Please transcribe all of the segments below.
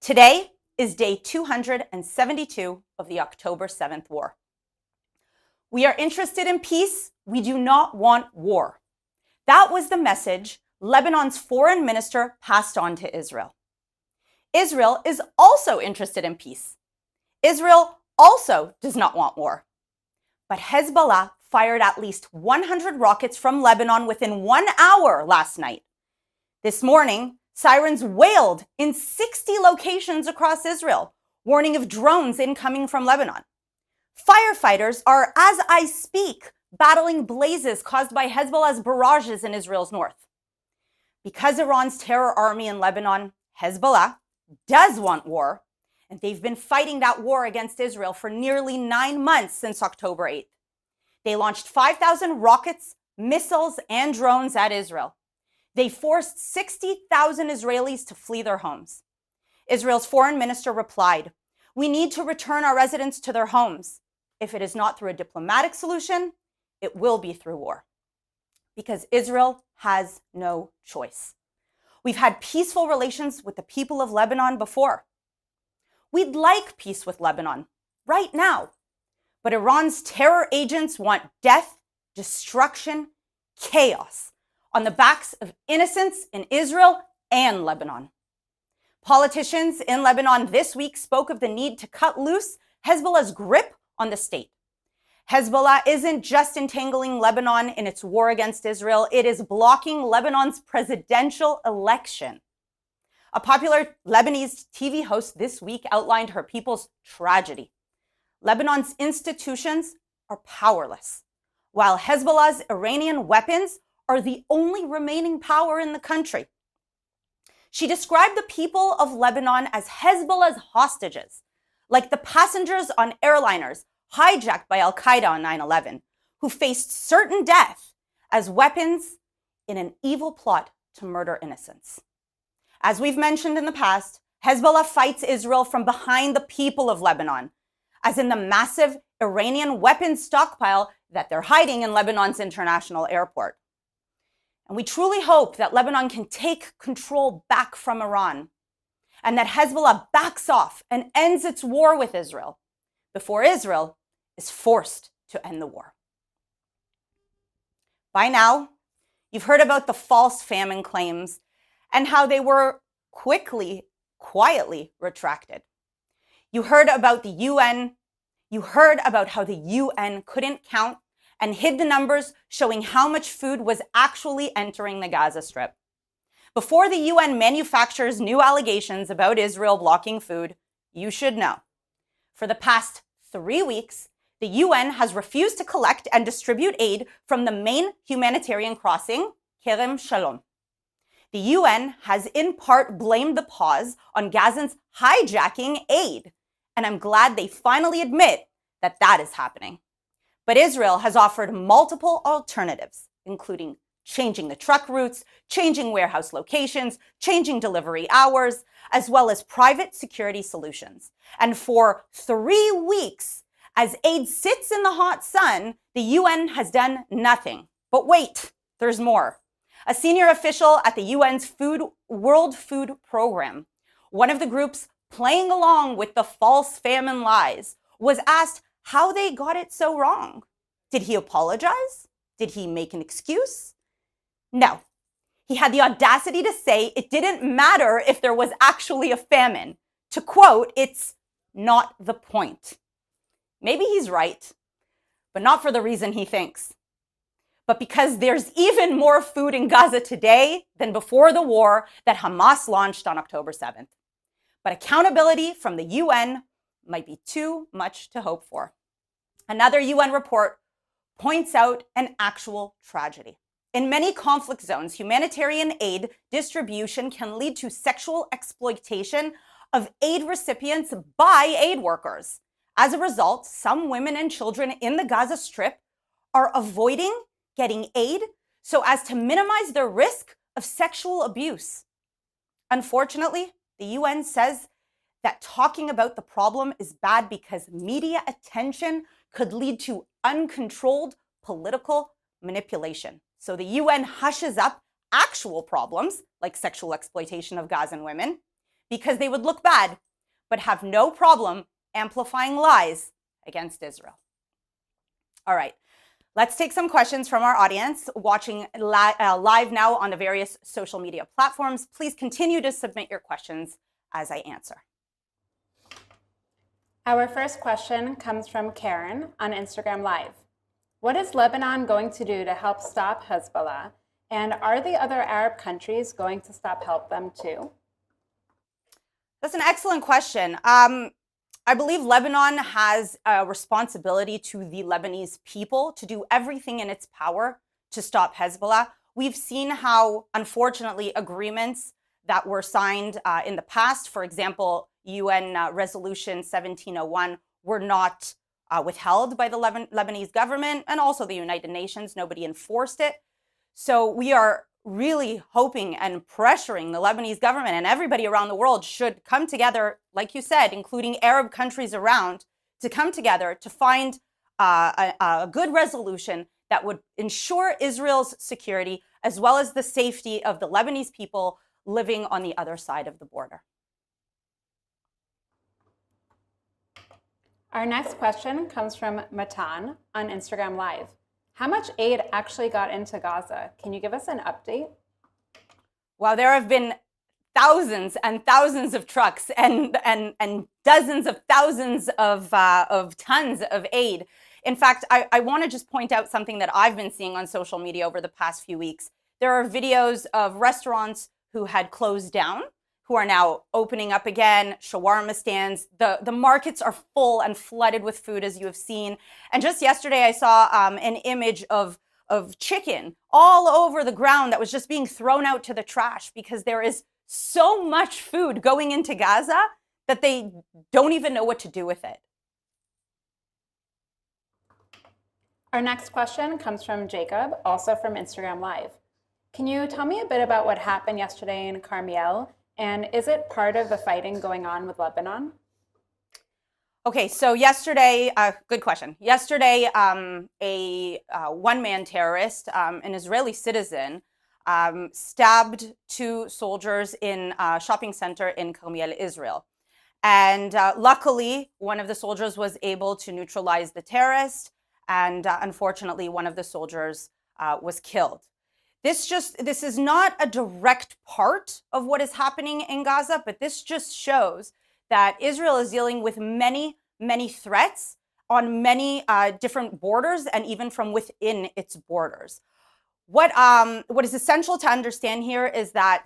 Today is day 272 of the October 7th war. We are interested in peace. We do not want war. That was the message Lebanon's foreign minister passed on to Israel. Israel is also interested in peace. Israel also does not want war. But Hezbollah fired at least 100 rockets from Lebanon within 1 hour last night. This morning, sirens wailed in 60 locations across Israel, warning of drones incoming from Lebanon. Firefighters are, as I speak, battling blazes caused by Hezbollah's barrages in Israel's north. Because Iran's terror army in Lebanon, Hezbollah, does want war, and they've been fighting that war against Israel for nearly 9 months since October 8th. They launched 5,000 rockets, missiles, and drones at Israel. They forced 60,000 Israelis to flee their homes. Israel's foreign minister replied, "We need to return our residents to their homes. If it is not through a diplomatic solution, it will be through war." Because Israel has no choice. We've had peaceful relations with the people of Lebanon before. We'd like peace with Lebanon right now. But Iran's terror agents want death, destruction, chaos on the backs of innocents in Israel and Lebanon. Politicians in Lebanon this week spoke of the need to cut loose Hezbollah's grip on the state. Hezbollah isn't just entangling Lebanon in its war against Israel, it is blocking Lebanon's presidential election. A popular Lebanese TV host this week outlined her people's tragedy. Lebanon's institutions are powerless, while Hezbollah's Iranian weapons are the only remaining power in the country. She described the people of Lebanon as Hezbollah's hostages, like the passengers on airliners hijacked by Al-Qaeda on 9/11, who faced certain death as weapons in an evil plot to murder innocents. As we've mentioned in the past, Hezbollah fights Israel from behind the people of Lebanon, as in the massive Iranian weapons stockpile that they're hiding in Lebanon's international airport. And we truly hope that Lebanon can take control back from Iran, and that Hezbollah backs off and ends its war with Israel before Israel is forced to end the war. By now, you've heard about the false famine claims and how they were quietly retracted. You heard about the UN. You heard about how the UN couldn't count and hid the numbers showing how much food was actually entering the Gaza Strip. Before the UN manufactures new allegations about Israel blocking food, you should know. For the past 3 weeks, the UN has refused to collect and distribute aid from the main humanitarian crossing, Kerem Shalom. The UN has in part blamed the pause on Gazans hijacking aid, and I'm glad they finally admit that that is happening. But Israel has offered multiple alternatives, including changing the truck routes, changing warehouse locations, changing delivery hours, as well as private security solutions. And for 3 weeks, as aid sits in the hot sun, the UN has done nothing. But wait, there's more. A senior official at the UN's World Food Program, one of the groups playing along with the false famine lies, was asked how they got it so wrong. Did he apologize? Did he make an excuse? No. He had the audacity to say it didn't matter if there was actually a famine. To quote, "It's not the point." Maybe he's right, but not for the reason he thinks. But because there's even more food in Gaza today than before the war that Hamas launched on October 7th. But accountability from the UN might be too much to hope for. Another UN report points out an actual tragedy. In many conflict zones, humanitarian aid distribution can lead to sexual exploitation of aid recipients by aid workers. As a result, some women and children in the Gaza Strip are avoiding getting aid so as to minimize their risk of sexual abuse. Unfortunately, the UN says that talking about the problem is bad because media attention could lead to uncontrolled political manipulation. So the UN hushes up actual problems like sexual exploitation of Gazan women, because they would look bad, but have no problem amplifying lies against Israel. All right, let's take some questions from our audience watching live now on the various social media platforms. Please continue to submit your questions as I answer. Our first question comes from Karen on Instagram Live. What is Lebanon going to do to help stop Hezbollah? And are the other Arab countries going to help them too? That's an excellent question. I believe Lebanon has a responsibility to the Lebanese people to do everything in its power to stop Hezbollah. We've seen how, unfortunately, agreements that were signed in the past, for example, UN Resolution 1701, were not withheld by the Lebanese government and also the United Nations. Nobody enforced it. So we are really hoping and pressuring the Lebanese government, and everybody around the world should come together, like you said, including Arab countries around, to come together to find a good resolution that would ensure Israel's security as well as the safety of the Lebanese people living on the other side of the border. Our next question comes from Matan on Instagram Live. How much aid actually got into Gaza? Can you give us an update? Well, there have been thousands and thousands of trucks and dozens of thousands of tons of aid. In fact, I want to just point out something that I've been seeing on social media over the past few weeks. There are videos of restaurants who had closed down, who are now opening up again, shawarma stands. The markets are full and flooded with food, as you have seen. And just yesterday, I saw an image of chicken all over the ground that was just being thrown out to the trash because there is so much food going into Gaza that they don't even know what to do with it. Our next question comes from Jacob, also from Instagram Live. Can you tell me a bit about what happened yesterday in Carmiel? And is it part of the fighting going on with Lebanon? Okay, so yesterday, good question. Yesterday, a one-man terrorist, an Israeli citizen, stabbed two soldiers in a shopping center in Carmiel, Israel. And luckily, one of the soldiers was able to neutralize the terrorist, and unfortunately, one of the soldiers was killed. This is not a direct part of what is happening in Gaza, but this just shows that Israel is dealing with many, many threats on many different borders and even from within its borders. What is essential to understand here is that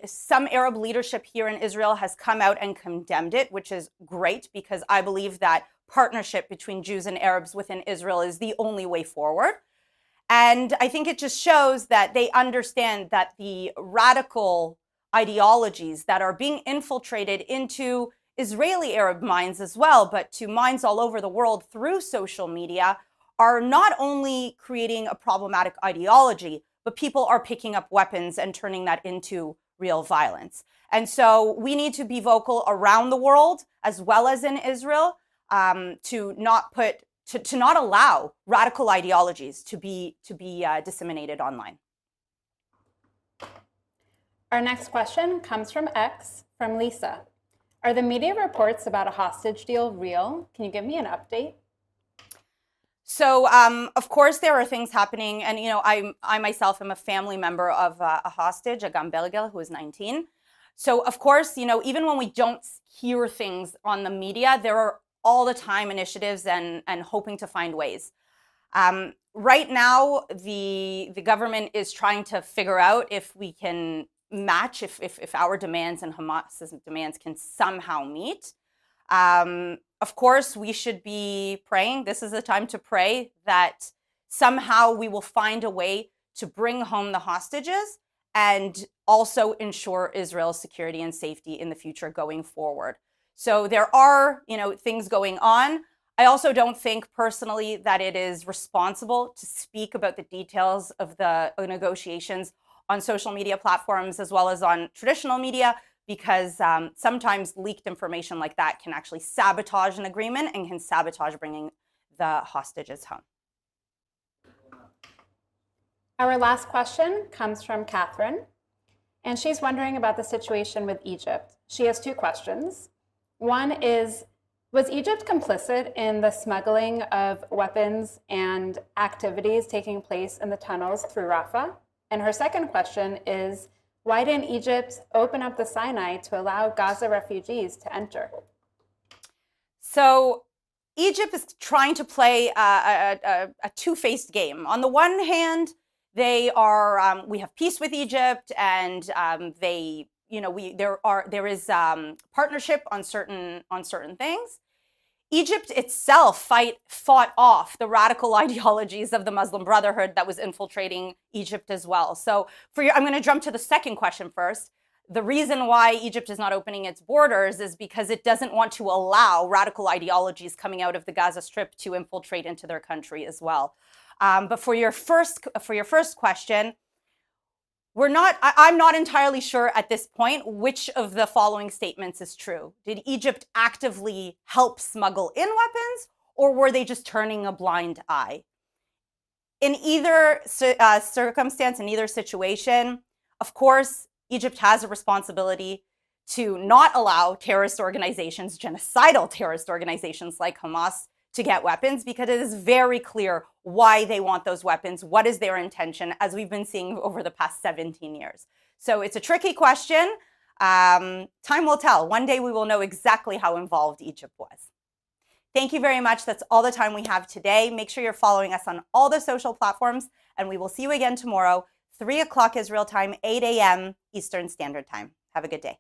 some Arab leadership here in Israel has come out and condemned it, which is great because I believe that partnership between Jews and Arabs within Israel is the only way forward. And I think it just shows that they understand that the radical ideologies that are being infiltrated into Israeli Arab minds as well, but to minds all over the world through social media, are not only creating a problematic ideology, but people are picking up weapons and turning that into real violence. And so we need to be vocal around the world as well as in Israel to not allow radical ideologies to be disseminated online. Our next question comes from X, from Lisa. Are the media reports about a hostage deal real? Can you give me an update? So, of course, there are things happening. And, I myself am a family member of a hostage, a Gambelgel, who is 19. So, of course, even when we don't hear things on the media, there are all the time initiatives and hoping to find ways. Right now, the government is trying to figure out if we can match, if our demands and Hamas's demands can somehow meet. Of course, we should be praying. This is a time to pray that somehow we will find a way to bring home the hostages and also ensure Israel's security and safety in the future going forward. So there are, things going on. I also don't think personally that it is responsible to speak about the details of the negotiations on social media platforms as well as on traditional media, because sometimes leaked information like that can actually sabotage an agreement and can sabotage bringing the hostages home. Our last question comes from Catherine, and she's wondering about the situation with Egypt. She has two questions. One is, was Egypt complicit in the smuggling of weapons and activities taking place in the tunnels through Rafah? And her second question is, why didn't Egypt open up the Sinai to allow Gaza refugees to enter? So Egypt is trying to play a two-faced game. On the one hand, they are we have peace with Egypt, and there is partnership on certain things. Egypt itself fought off the radical ideologies of the Muslim Brotherhood that was infiltrating Egypt as well. So I'm going to jump to the second question first. The reason why Egypt is not opening its borders is because it doesn't want to allow radical ideologies coming out of the Gaza Strip to infiltrate into their country as well. But for your first question, I'm not entirely sure at this point which of the following statements is true. Did Egypt actively help smuggle in weapons, or were they just turning a blind eye? In either circumstance, in either situation, of course, Egypt has a responsibility to not allow terrorist organizations, genocidal terrorist organizations like Hamas, to get weapons, because it is very clear why they want those weapons, what is their intention, as we've been seeing over the past 17 years. So it's a tricky question. Time will tell. One day we will know exactly how involved Egypt was. Thank you very much. That's all the time we have today. Make sure you're following us on all the social platforms, and we will see you again tomorrow, 3 o'clock Israel time, 8 a.m. Eastern Standard Time. Have a good day.